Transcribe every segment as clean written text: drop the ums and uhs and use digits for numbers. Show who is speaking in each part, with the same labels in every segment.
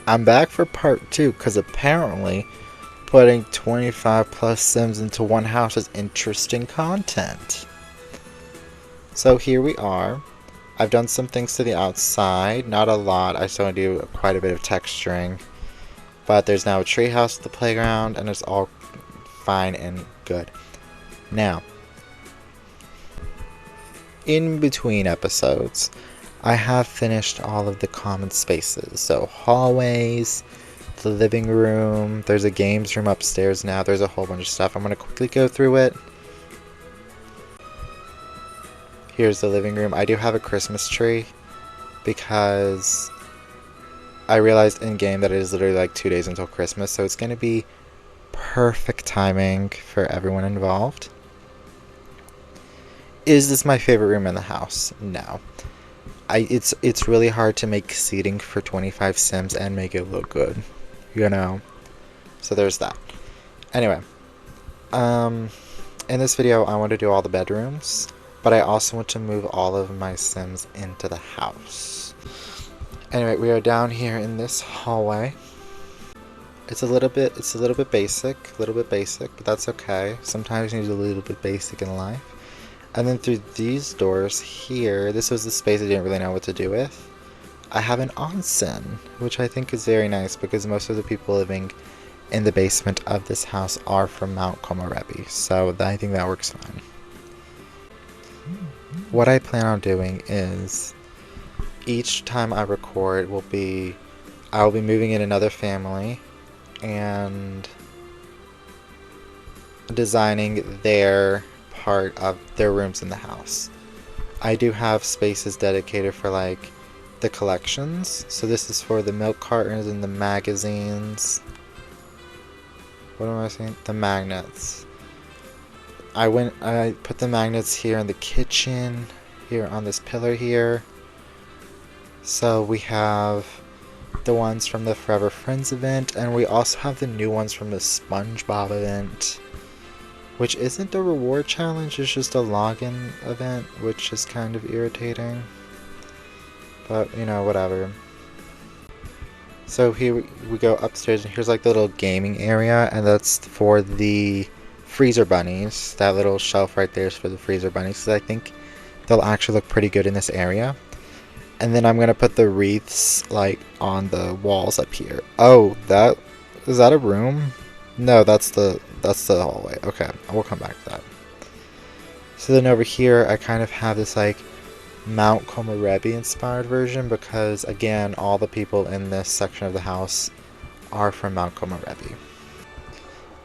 Speaker 1: I'm back for part 2 because apparently putting 25 plus Sims into one house is interesting content. So here we are. I've done some things to the outside, not a lot. I still do quite a bit of texturing. But there's now a treehouse at the playground and it's all fine and good. Now, in between episodes, I have finished all of the common spaces. So hallways, the living room, there's a games room upstairs now, there's a whole bunch of stuff. I'm going to quickly go through it. Here's the living room. I do have a Christmas tree because I realized in game that it is literally like 2 days until Christmas, so it's going to be perfect timing for everyone involved. Is this my favorite room in the house? No. It's really hard to make seating for 25 Sims and make it look good, you know. So there's that. Anyway, in this video I want to do all the bedrooms, but I also want to move all of my Sims into the house. Anyway, we are down here in this hallway. It's a little bit basic, but that's okay. Sometimes you need a little bit basic in life. And then through these doors here, this was the space I didn't really know what to do with. I have an onsen, which I think is very nice because most of the people living in the basement of this house are from Mount Komorebi, so I think that works fine. What I plan on doing is each time I record I'll be moving in another family and designing their part of their rooms in the house. I do have spaces dedicated for like the collections. So this is for the milk cartons and the magazines. What am I saying? The magnets. I put the magnets here in the kitchen, here on this pillar here. So we have the ones from the Forever Friends event, and we also have the new ones from the SpongeBob event, which isn't a reward challenge, it's just a login event, which is kind of irritating. But, you know, whatever. So here we go upstairs, and here's like the little gaming area, and that's for the freezer bunnies. That little shelf right there is for the freezer bunnies, because I think they'll actually look pretty good in this area. And then I'm gonna put the wreaths like on the walls up here. Oh, is that a room? No, that's the hallway. Okay, we'll come back to that. So then over here, I kind of have this like Mount Komorebi inspired version because again, all the people in this section of the house are from Mount Komorebi.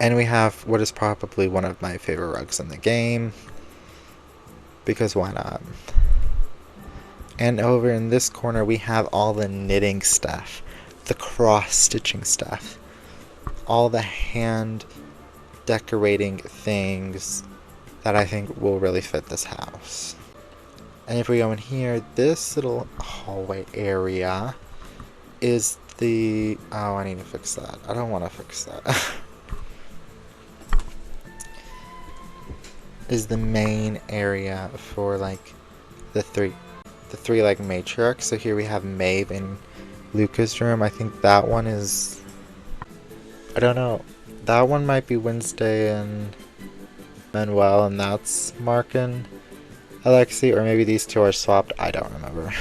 Speaker 1: And we have what is probably one of my favorite rugs in the game, because why not? And over in this corner, we have all the knitting stuff, the cross-stitching stuff, all the hand decorating things that I think will really fit this house. And if we go in here, this little hallway area is the... Oh, I need to fix that. I don't want to fix that. Is the main area for like the three like matriarchs. So here we have Maeve in Luca's room. I think that one is, I don't know, that one might be Wednesday and Manuel, and that's Mark and Alexi, or maybe these two are swapped. I don't remember.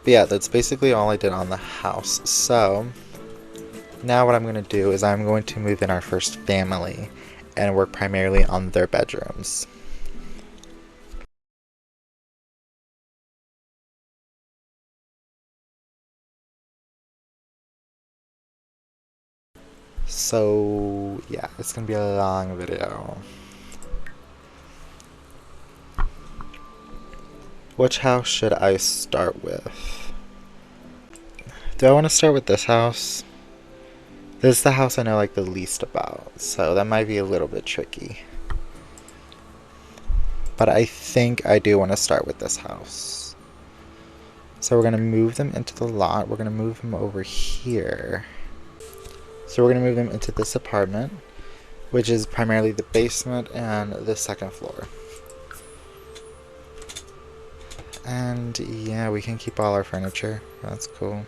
Speaker 1: But yeah, that's basically all I did on the house. So now what I'm going to do is I'm going to move in our first family and work primarily on their bedrooms. So yeah, it's gonna be a long video. Which house should I start with? Do I want to start with this house? This is the house I know like the least about, so that might be a little bit tricky. But I think I do want to start with this house. So we're gonna move them into the lot. We're gonna move them over here. So we're going to move them into this apartment, which is primarily the basement and the second floor. And yeah, we can keep all our furniture. That's cool.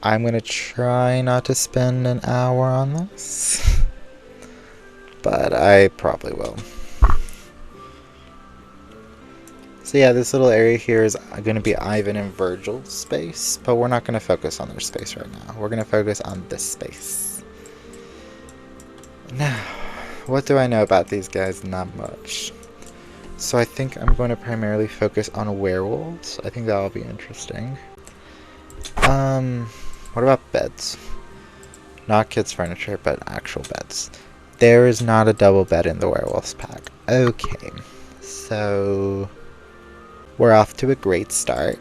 Speaker 1: I'm gonna try not to spend an hour on this, but I probably will. So yeah, this little area here is going to be Ivan and Virgil's space, but we're not going to focus on their space right now. We're going to focus on this space. Now, what do I know about these guys? Not much. So I think I'm going to primarily focus on werewolves. I think that'll be interesting. What about beds? Not kids' furniture, but actual beds. There is not a double bed in the werewolves pack. Okay, so we're off to a great start.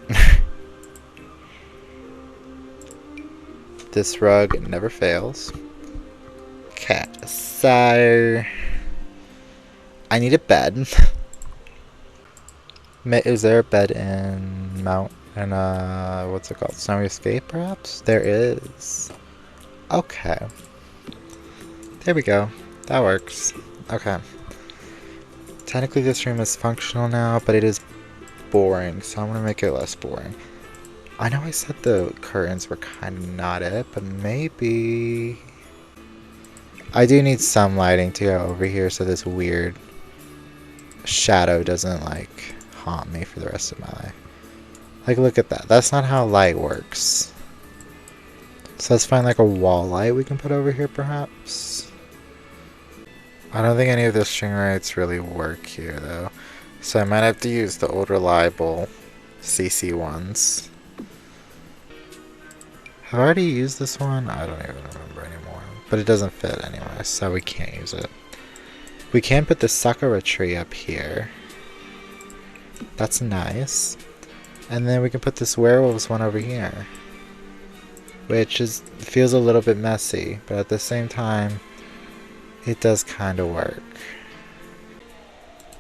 Speaker 1: This rug never fails. Okay, so I need a bed. Is there a bed in what's it called? Snowy Escape, perhaps? There is. Okay. There we go. That works. Okay. Technically this room is functional now, but it is boring, so I'm gonna make it less boring. I know I said the curtains were kind of not it, but maybe I do need some lighting to go over here so this weird shadow doesn't like haunt me for the rest of my life. Like, look at that. That's not how light works. So let's find like a wall light we can put over here perhaps. I don't think any of the string lights really work here though, so I might have to use the old reliable CC ones. Have I already used this one? I don't even remember anymore. But it doesn't fit anyway, so we can't use it. We can put the Sakura tree up here. That's nice. And then we can put this werewolves one over here. Which feels a little bit messy, but at the same time, it does kind of work.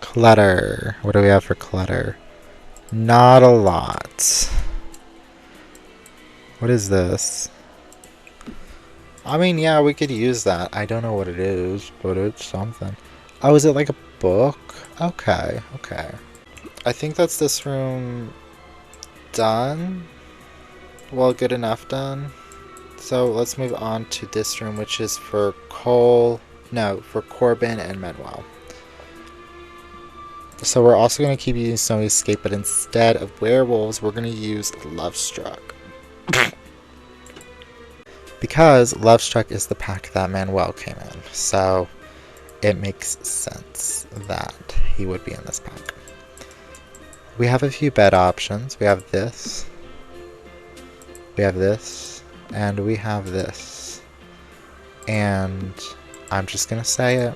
Speaker 1: Clutter. What do we have for clutter? Not a lot. What is this? I mean, yeah, we could use that. I don't know what it is, but it's something. Oh, is it like a book? Okay, okay. I think that's this room done. Well, good enough done. So let's move on to this room, which is for for Corbin and Manuel. So we're also going to keep using Snowy Escape, but instead of werewolves, we're going to use Lovestruck. Because Lovestruck is the pack that Manuel came in, so it makes sense that he would be in this pack. We have a few bed options. We have this, and we have this. And I'm just gonna say it,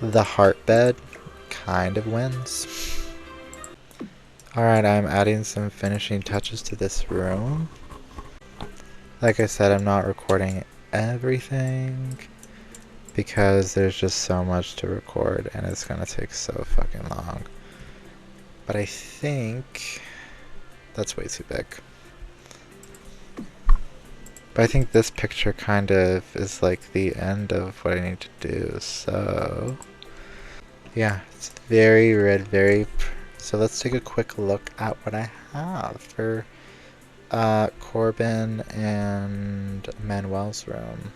Speaker 1: the heart bed kind of wins. Alright, I'm adding some finishing touches to this room. Like I said, I'm not recording everything because there's just so much to record and it's gonna take so fucking long. But I think that's way too big. But I think this picture kind of is like the end of what I need to do, so yeah, it's very red, so let's take a quick look at what I have for Corbin and Manuel's room.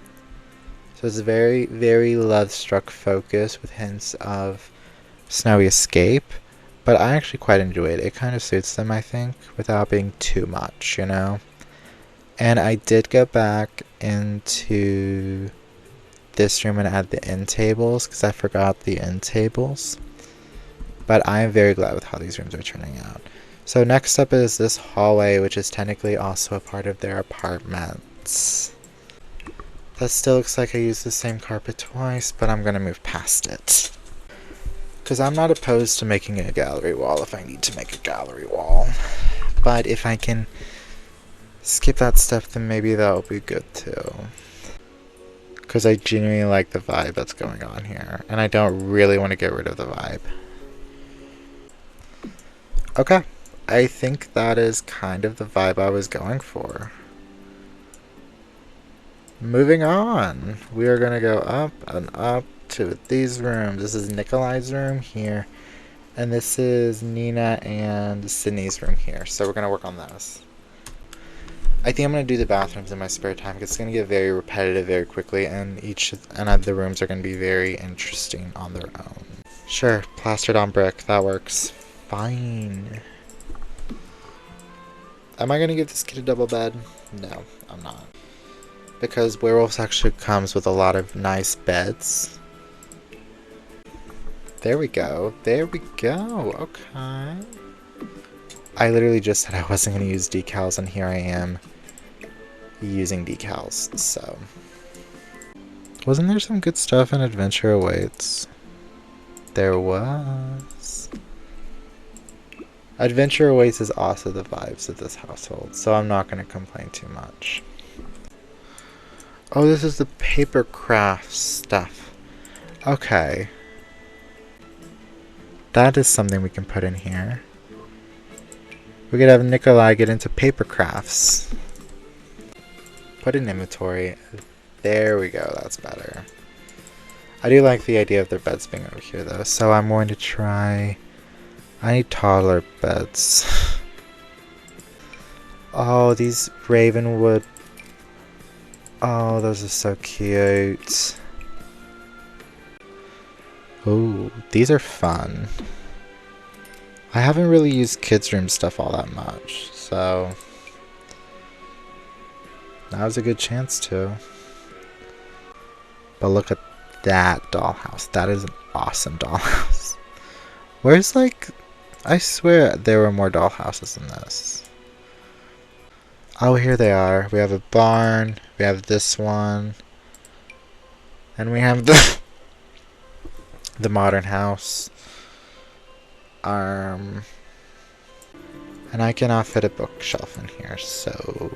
Speaker 1: So it's very, very Lovestruck focus with hints of Snowy Escape, but I actually quite enjoy it. It kind of suits them, I think, without being too much, you know? And I did go back into this room and add the end tables because I forgot the end tables. But I am very glad with how these rooms are turning out. So next up is this hallway, which is technically also a part of their apartments. That still looks like I used the same carpet twice, but I'm going to move past it. Because I'm not opposed to making a gallery wall if I need to make a gallery wall. But if I can skip that step, then maybe that'll be good too. Because I genuinely like the vibe that's going on here. And I don't really want to get rid of the vibe. Okay. I think that is kind of the vibe I was going for. Moving on. We are going to go up and up to these rooms. This is Nikolai's room here. And this is Nina and Sydney's room here. So we're going to work on those. I think I'm gonna do the bathrooms in my spare time because it's gonna get very repetitive very quickly, and the rooms are gonna be very interesting on their own. Sure, plastered on brick, that works. Fine. Am I gonna give this kid a double bed? No, I'm not. Because Werewolves actually comes with a lot of nice beds. There we go. There we go. Okay. I literally just said I wasn't gonna use decals, and here I am using decals, so. Wasn't there some good stuff in Adventure Awaits? There was. Adventure Awaits is also the vibes of this household, so I'm not going to complain too much. Oh, this is the paper craft stuff. Okay. That is something we can put in here. We could have Nikolai get into paper crafts. Put in inventory. There we go, that's better. I do like the idea of their beds being over here though, so I'm going to try... I need toddler beds. Oh, these Ravenwood... Oh, those are so cute. Oh, these are fun. I haven't really used kids' room stuff all that much, so... Now's a good chance to. But look at that dollhouse. That is an awesome dollhouse. Where's like... I swear there were more dollhouses than this. Oh, here they are. We have a barn. We have this one. And we have the... the modern house. And I cannot fit a bookshelf in here, so...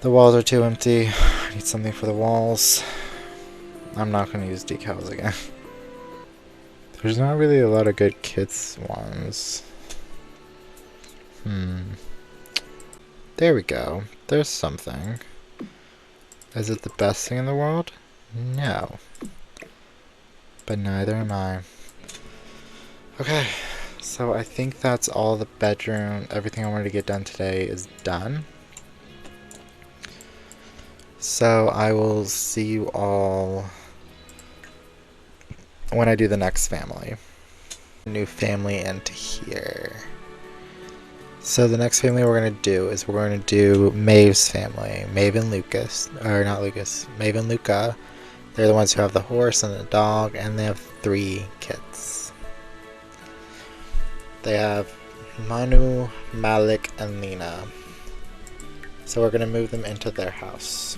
Speaker 1: The walls are too empty. I need something for the walls. I'm not going to use decals again. There's not really a lot of good kids ones. There we go. There's something. Is it the best thing in the world? No. But neither am I. Okay. So I think that's all the bedroom. Everything I wanted to get done today is done. So I will see you all when I do the next family. New family into here. So the next family we're going to do is we're going to do Maeve's family. Maeve and Lucas. Or not Lucas. Maeve and Luca. They're the ones who have the horse and the dog. And they have 3 kids. They have Manu, Malik, and Lena. So we're going to move them into their house.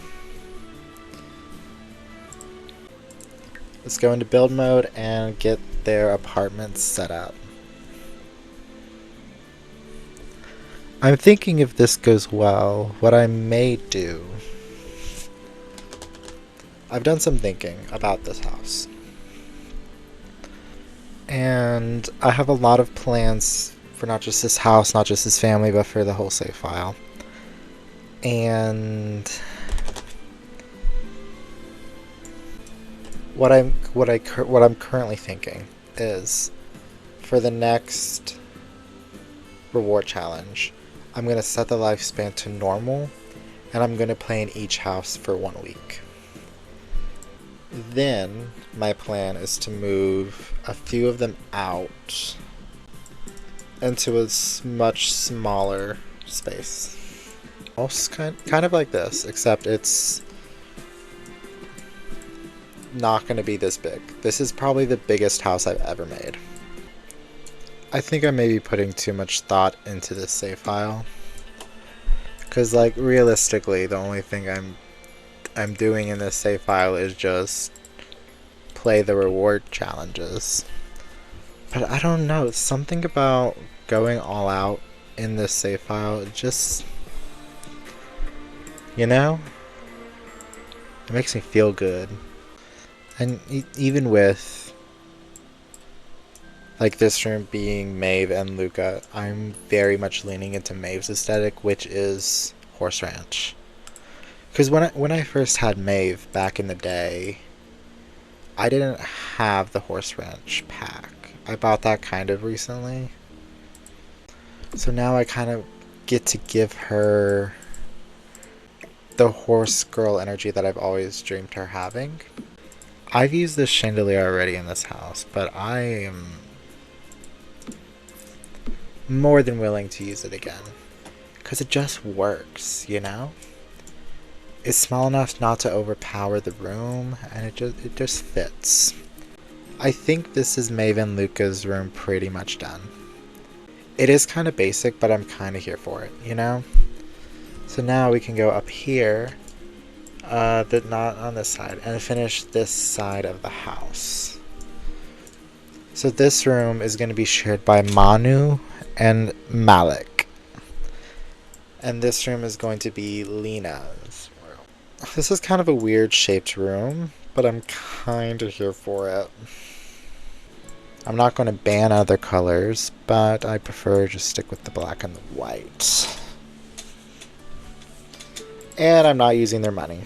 Speaker 1: Let's go into build mode and get their apartments set up. I'm thinking if this goes well, what I may do... I've done some thinking about this house. And I have a lot of plans for not just this house, not just this family, but for the whole save file. And... What I'm currently thinking is for the next reward challenge, I'm going to set the lifespan to normal, and I'm going to play in each house for 1 week. Then my plan is to move a few of them out into a much smaller space. Almost kind of like this, except it's not going to be this big. This is probably the biggest house I've ever made. I think I may be putting too much thought into this save file. Because, like, realistically, the only thing I'm doing in this save file is just play the reward challenges. But I don't know, something about going all out in this save file, just, you know? It makes me feel good. And even with, like, this room being Maeve and Luca, I'm very much leaning into Maeve's aesthetic, which is Horse Ranch. Because when I first had Maeve back in the day, I didn't have the Horse Ranch pack. I bought that kind of recently. So now I kind of get to give her the horse girl energy that I've always dreamed her having. I've used this chandelier already in this house, but I am more than willing to use it again. Because it just works, you know? It's small enough not to overpower the room, and it just fits. I think this is Maven Luca's room pretty much done. It is kind of basic, but I'm kind of here for it, you know? So now we can go up here, but not on this side, and finish this side of the house. So this room is going to be shared by Manu and Malik. And this room is going to be Lena's room. This is kind of a weird shaped room, but I'm kind of here for it. I'm not going to ban other colors, but I prefer just stick with the black and the white. And I'm not using their money.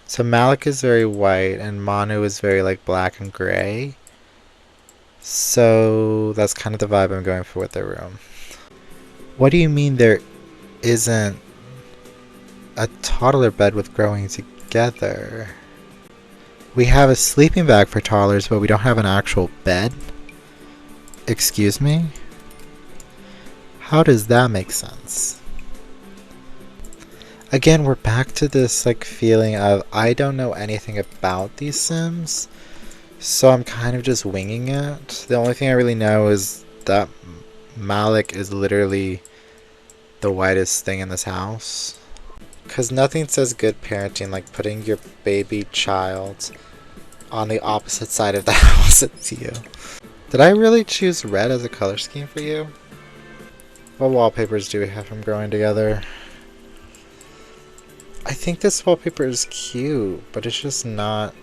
Speaker 1: So Malik is very white and Manu is very like black and gray. So that's kind of the vibe I'm going for with their room. What do you mean there isn't a toddler bed with growing together? We have a sleeping bag for toddlers, but we don't have an actual bed? Excuse me? How does that make sense? Again, we're back to this like feeling of I don't know anything about these Sims, so I'm kind of just winging it. The only thing I really know is that Malik is literally the whitest thing in this house. Because nothing says good parenting like putting your baby child on the opposite side of the house as you. Did I really choose red as a color scheme for you? What wallpapers do we have from Growing Together? I think this wallpaper is cute, but it's just not...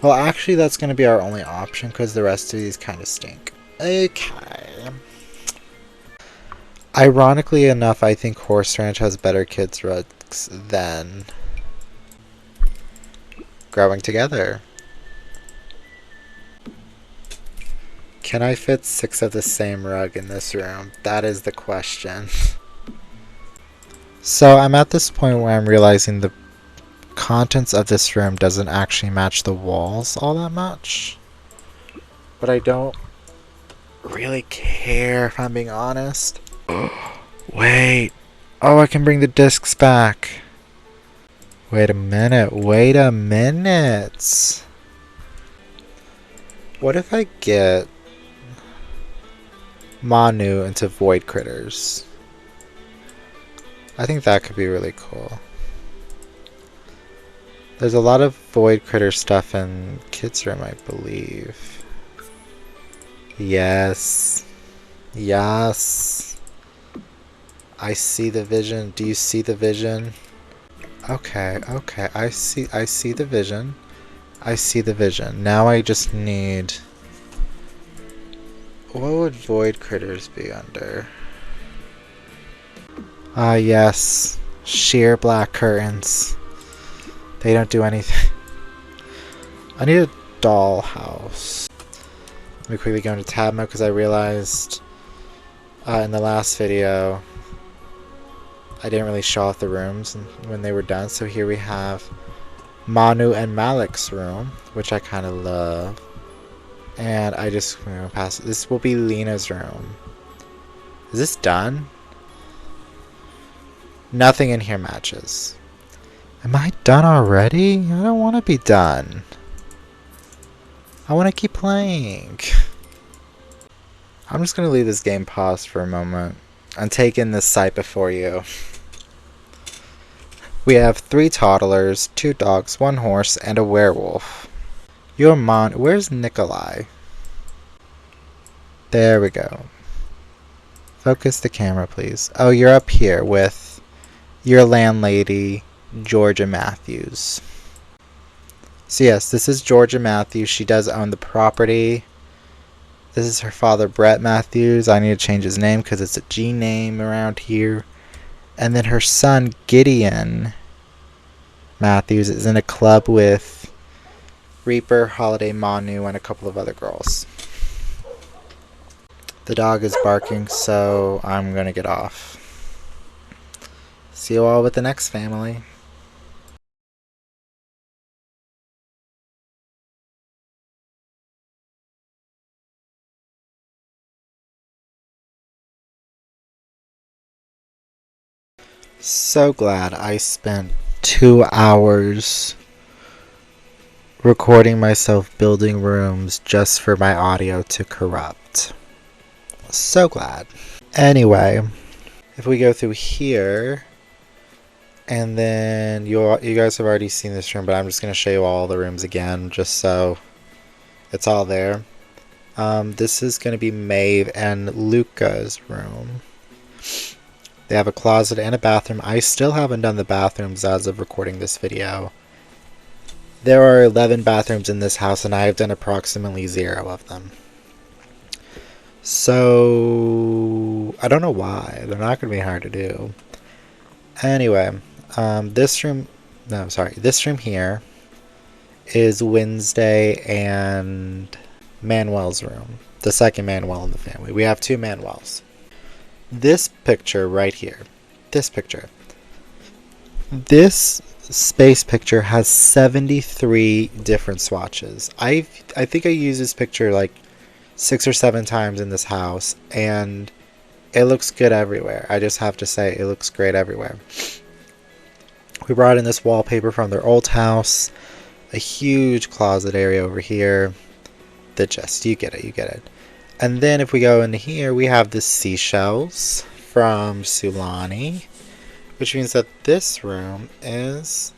Speaker 1: Well, actually that's going to be our only option because the rest of these kind of stink. Okay. Ironically enough, I think Horse Ranch has better kids' rugs than Growing Together. Can I fit 6 of the same rug in this room? That is the question. So I'm at this point where I'm realizing the contents of this room doesn't actually match the walls all that much. But I don't really care if I'm being honest. Wait. Oh, I can bring the discs back. Wait a minute. Wait a minute. What if I get Manu into Void Critters? I think that could be really cool. There's a lot of Void Critter stuff in Kids' Room, I believe. Yes. Yes. I see the vision. Do you see the vision? Okay, okay. I see the vision. I see the vision. Now I just need... What would Void Critters be under? Ah, yes. Sheer black curtains. They don't do anything. I need a dollhouse. Let me quickly go into tab mode because I realized in the last video I didn't really show off the rooms when they were done. So here we have Manu and Malik's room, which I kind of love. And I just pass. This will be Lena's room. Is this done? Nothing in here matches. Am I done already? I don't want to be done. I want to keep playing. I'm just going to leave this game paused for a moment and take in this sight before you. We have 3 toddlers, 2 dogs, 1 horse, and a werewolf. Where's Nikolai? There we go. Focus the camera, please. Oh, you're up here with your landlady, Georgia Matthews. So yes, this is Georgia Matthews. She does own the property. This is her father, Brett Matthews. I need to change his name because it's a G name around here. And then her son, Gideon Matthews, is in a club with Reaper, Holiday, Manu, and a couple of other girls. The dog is barking, so I'm gonna get off. See you all with the next family. So glad I spent 2 hours recording myself building rooms just for my audio to corrupt. So glad. Anyway, if we go through here, and then you guys have already seen this room, but I'm just going to show you all the rooms again, just so it's all there. This is going to be Maeve and Luca's room. They have a closet and a bathroom. I still haven't done the bathrooms as of recording this video. There are 11 bathrooms in this house, and I have done approximately 0 of them. So, I don't know why. They're not going to be hard to do. Anyway, this room here is Wednesday and Manuel's room. The second Manuel in the family. We have 2 Manuels. This picture right here. This space picture has 73 different swatches. I think I used this picture like 6 or 7 times in this house, and it looks good everywhere. I just have to say, it looks great everywhere. We brought in this wallpaper from their old house, a huge closet area over here. You get it. And then if we go into here, we have the seashells from Sulani, which means that this room is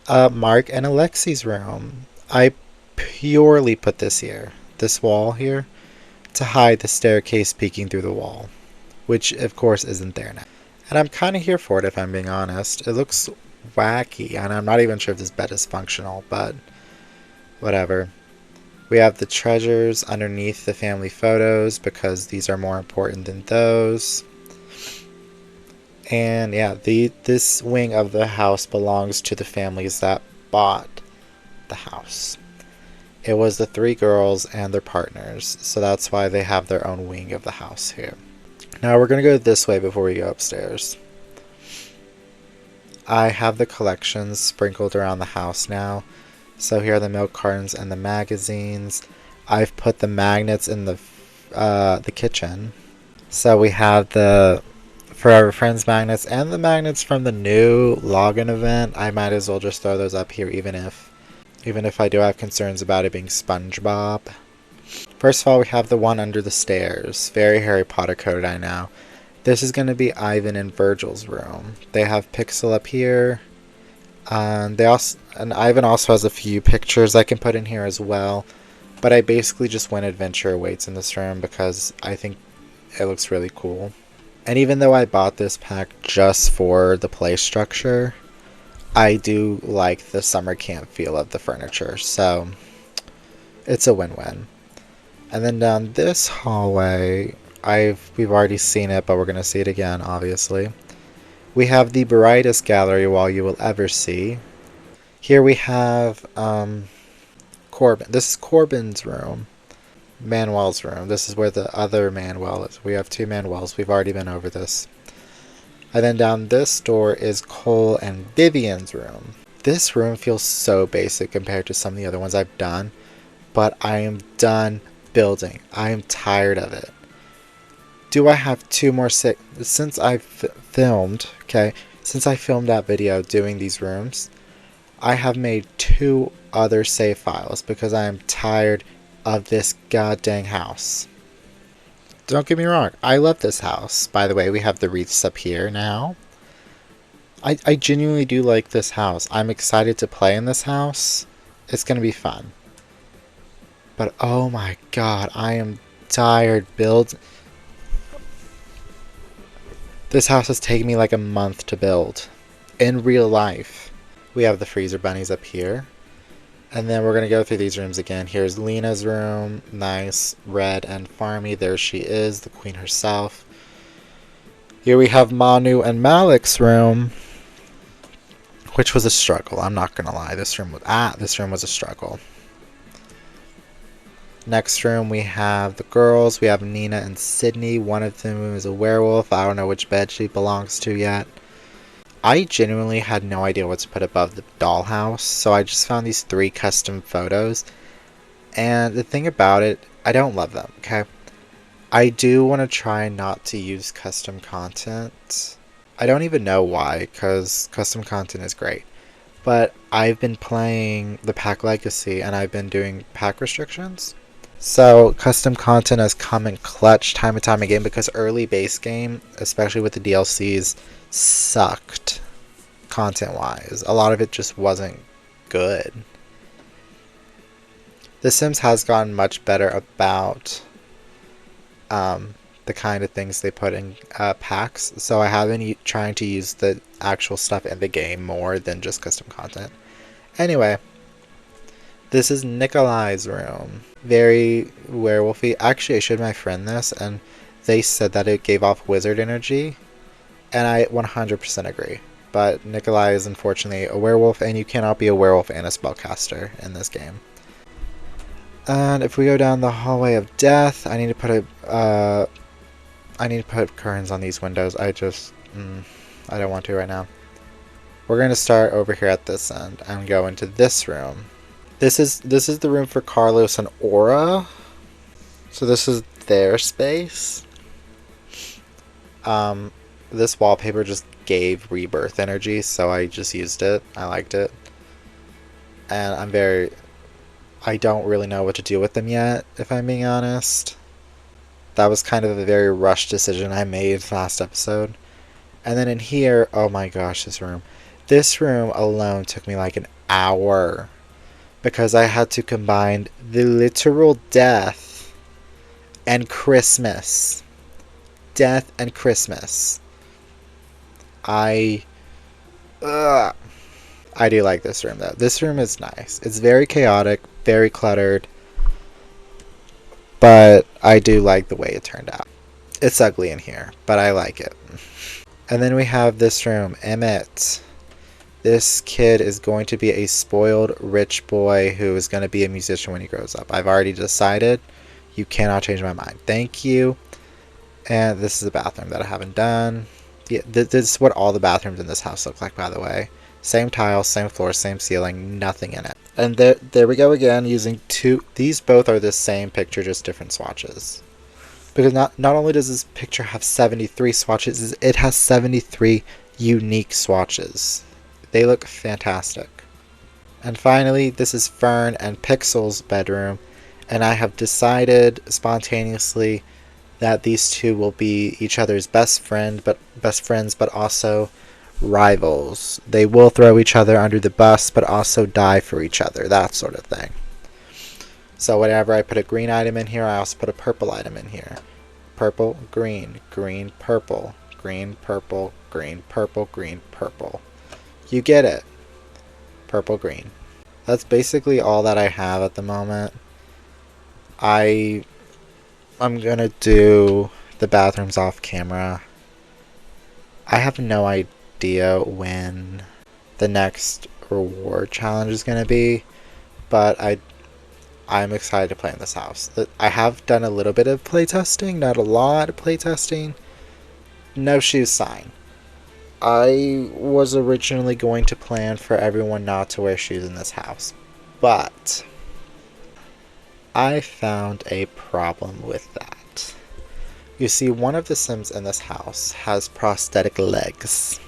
Speaker 1: Mark and Alexi's room. I purely put this wall here, to hide the staircase peeking through the wall, which of course isn't there now. And I'm kind of here for it, if I'm being honest. It looks wacky, and I'm not even sure if this bed is functional, but whatever. We have the treasures underneath the family photos because these are more important than those. And yeah, this wing of the house belongs to the families that bought the house. It was the 3 girls and their partners, so that's why they have their own wing of the house here. Now we're going to go this way before we go upstairs. I have the collections sprinkled around the house now. So here are the milk cartons and the magazines. I've put the magnets in the kitchen. So we have the Forever Friends magnets and the magnets from the new login event. I might as well just throw those up here, even if I do have concerns about it being SpongeBob. First of all, we have the one under the stairs. Very Harry Potter coded, I know. This is going to be Ivan and Virgil's room. They have Pixel up here. And Ivan also has a few pictures I can put in here as well. But I basically just went adventure awaits in this room because I think it looks really cool. And even though I bought this pack just for the play structure, I do like the summer camp feel of the furniture. So it's a win-win. And then down this hallway, we've already seen it, but we're going to see it again, obviously. We have the brightest gallery wall you will ever see. Here we have Corbin. This is Corbin's room. Manuel's room. This is where the other Manuel is. We have 2 Manuels. We've already been over this. And then down this door is Cole and Vivian's room. This room feels so basic compared to some of the other ones I've done, but I am done building. I am tired of it. Do I have 2 more since I filmed that video doing these rooms, I have made 2 other save files because I am tired of this goddamn house. Don't get me wrong, I love this house. By the way, we have the wreaths up here now. I genuinely do like this house. I'm excited to play in this house. It's going to be fun. But oh my god, I am tired building. This house has taken me like a month to build. In real life. We have the freezer bunnies up here. And then we're going to go through these rooms again. Here's Lena's room. Nice, red and farmy. There she is, the queen herself. Here we have Manu and Malik's room. Which was a struggle, I'm not going to lie. This room was a struggle. Next room we have the girls. We have Nina and Sydney. One of them is a werewolf. I don't know which bed she belongs to yet. I genuinely had no idea what to put above the dollhouse, so I just found these 3 custom photos. And the thing about it, I don't love them, okay? I do want to try not to use custom content. I don't even know why, because custom content is great. But I've been playing the pack legacy and I've been doing pack restrictions. So custom content has come in clutch time and time again because early base game, especially with the DLCs, sucked content wise. A lot of it just wasn't good. The Sims has gotten much better about the kind of things they put in packs, so I have been trying to use the actual stuff in the game more than just custom content. Anyway, this is Nikolai's room. Very werewolfy. Actually, I showed my friend this, and they said that it gave off wizard energy, and I 100% agree. But Nikolai is unfortunately a werewolf, and you cannot be a werewolf and a spellcaster in this game. And if we go down the hallway of death, I need to put curtains on these windows. I don't want to right now. We're going to start over here at this end and go into this room. This is the room for Carlos and Aura. So this is their space. This wallpaper just gave rebirth energy, so I just used it. I liked it. And I don't really know what to do with them yet, if I'm being honest. That was kind of a very rushed decision I made last episode. And then in here, oh my gosh, this room. This room alone took me like an hour. Because I had to combine the literal death and Christmas. Death and Christmas. I do like this room though. This room is nice. It's very chaotic, very cluttered. But I do like the way it turned out. It's ugly in here, but I like it. And then we have this room, Emmett. This kid is going to be a spoiled rich boy who is going to be a musician when he grows up. I've already decided. You cannot change my mind. Thank you. And this is the bathroom that I haven't done. Yeah, this is what all the bathrooms in this house look like, by the way. Same tiles, same floor, same ceiling, nothing in it. And there we go again, using these both are the same picture, just different swatches. Because not only does this picture have 73 swatches, it has 73 unique swatches. They look fantastic. And finally, this is Fern and Pixel's bedroom, and I have decided spontaneously that these two will be each other's best friends, but also rivals. They will throw each other under the bus, but also die for each other, that sort of thing. So whenever I put a green item in here, I also put a purple item in here. Purple, green, green, purple, green, purple, green, purple, green, purple. You get it. Purple, green. That's basically all that I have at the moment. I'm gonna do the bathrooms off camera. I have no idea when the next reward challenge is gonna be, but I'm excited to play in this house. I have done a little bit of playtesting, not a lot of playtesting. No shoes sign. I was originally going to plan for everyone not to wear shoes in this house, but I found a problem with that. You see, one of the Sims in this house has prosthetic legs.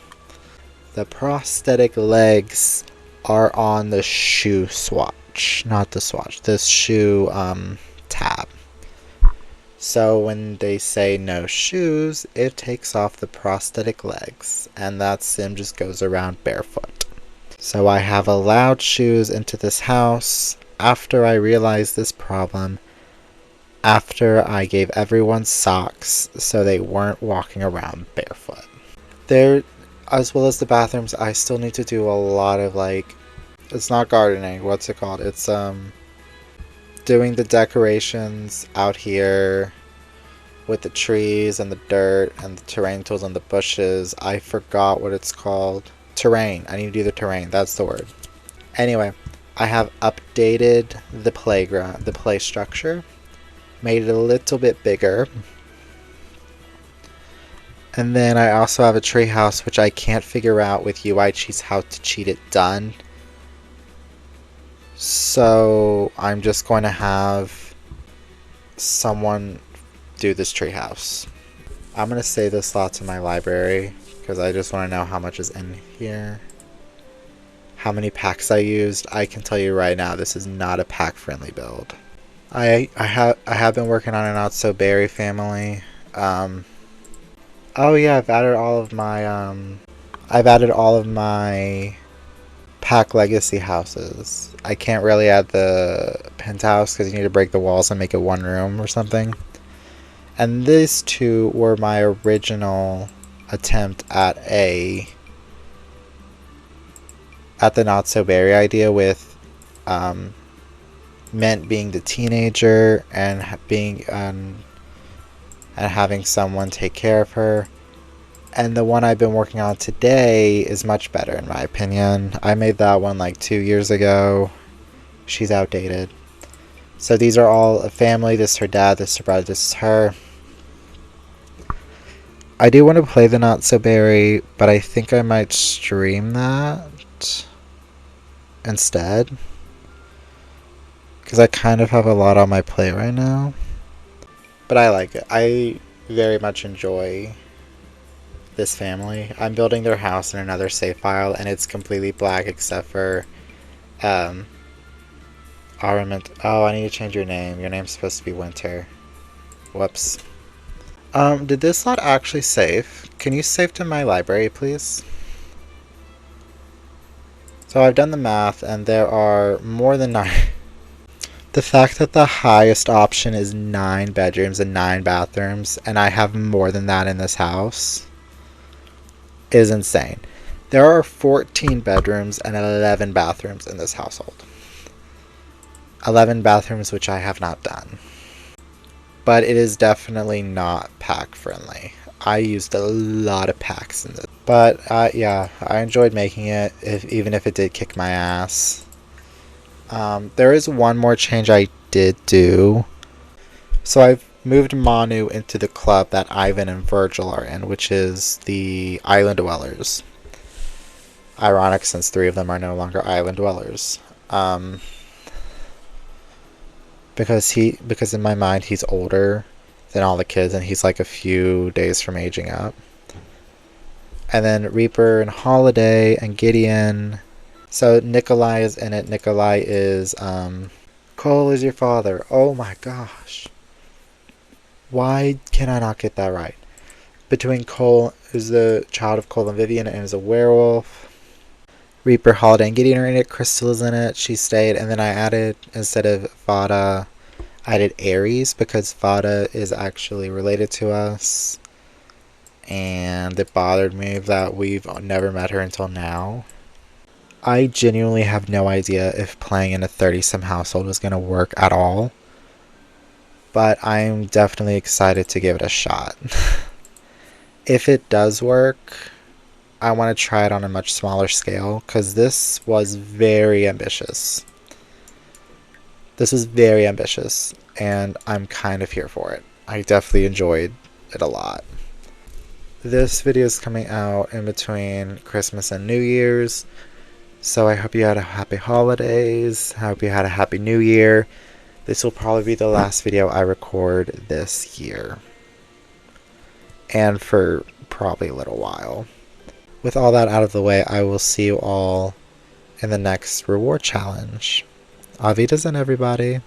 Speaker 1: The prosthetic legs are on the shoe swatch, not the swatch, this shoe tab. So when they say no shoes, it takes off the prosthetic legs, and that Sim just goes around barefoot. So I have allowed shoes into this house after I realized this problem, after I gave everyone socks so they weren't walking around barefoot. There, as well as the bathrooms, I still need to do a lot of it's not gardening, what's it called? It's doing the decorations out here with the trees and the dirt and the terrain tools and the bushes. I forgot what it's called. Terrain. I need to do the terrain. That's the word. Anyway, I have updated the playground, the play structure, made it a little bit bigger. And then I also have a treehouse, which I can't figure out with UI Cheats how to cheat it done. So I'm just going to have someone do this treehouse. I'm going to save this slot to my library because I just want to know how much is in here. How many packs I used. I can tell you right now, this is not a pack friendly build. I have been working on a Not So Berry family. Oh yeah, I've added all of my pack legacy houses. I can't really add the penthouse because you need to break the walls and make it one room or something. And these two were my original attempt at the Not So Berry idea with Mint being the teenager and being and having someone take care of her. And the one I've been working on today is much better in my opinion. I made that one like 2 years ago. She's outdated. So these are all a family. This is her dad, this is her brother, this is her. I do want to play the Not So Berry, but I think I might stream that instead. Because I kind of have a lot on my plate right now. But I like it. I very much enjoy this family. I'm building their house in another save file, and it's completely black except for Armament. Oh, I need to change your name. Your name's supposed to be Winter. Whoops. Did this slot actually save? Can you save to my library, please? So I've done the math, and there are more than 9. The fact that the highest option is 9 bedrooms and 9 bathrooms, and I have more than that in this house, is insane. There are 14 bedrooms and 11 bathrooms in this household. 11 bathrooms which I have not done. But it is definitely not pack friendly. I used a lot of packs in this. But yeah, I enjoyed making it, even if it did kick my ass. There is one more change I did do. So I've moved Manu into the club that Ivan and Virgil are in, which is the Island Dwellers. Ironic since 3 of them are no longer Island Dwellers. Because in my mind he's older than all the kids and he's like a few days from aging up. And then Reaper and Holiday and Gideon. So Nikolai is in it. Nikolai is Cole is your father. Oh my gosh. Why can I not get that right? Between Cole, who's the child of Cole and Vivian and is a werewolf. Reaper, Holiday, and Gideon are in it. Crystal is in it. She stayed. And then I added, instead of Vada, I added Aries because Vada is actually related to us. And it bothered me that we've never met her until now. I genuinely have no idea if playing in a 30-some household is going to work at all. But I'm definitely excited to give it a shot. If it does work, I want to try it on a much smaller scale because this was very ambitious. This is very ambitious and I'm kind of here for it. I definitely enjoyed it a lot. This video is coming out in between Christmas and New Year's. So I hope you had a happy holidays. I hope you had a happy new year. This will probably be the last video I record this year. And for probably a little while. With all that out of the way, I will see you all in the next reward challenge. Auf Wiedersehen, everybody.